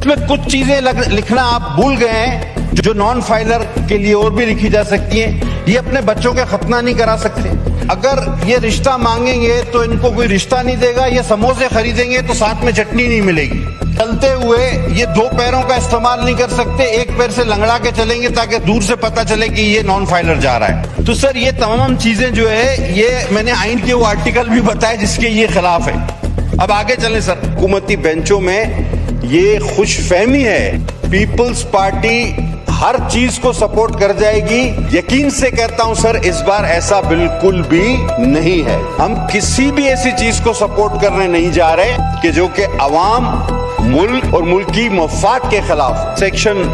इसमें कुछ चीजें लिखना आप भूल गए हैं जो नॉन फाइलर के लिए और भी लिखी जा सकती हैं। ये अपने बच्चों के खतना नहीं करा सकते। अगर ये रिश्ता मांगेंगे तो इनको कोई रिश्ता नहीं देगा। ये समोसे खरीदेंगे तो साथ में चटनी नहीं मिलेगी। चलते हुए ये दो पैरों का इस्तेमाल नहीं कर सकते, एक पैर से लंगड़ा के चलेंगे ताकि दूर से पता चले कि ये नॉन फाइलर जा रहा है। तो सर ये तमाम चीजें जो है ये मैंने आइन के वो आर्टिकल भी बताए जिसके ये खिलाफ है। अब आगे चलें सर। हुकूमती बेंचों में ये खुशफहमी है, पीपल्स पार्टी हर चीज को सपोर्ट कर जाएगी। यकीन से कहता हूं सर, इस बार ऐसा बिल्कुल भी नहीं है। हम किसी भी ऐसी चीज को सपोर्ट करने नहीं जा रहे कि जो कि अवाम, मुल्क और मुल्क की मफाद के खिलाफ। सेक्शन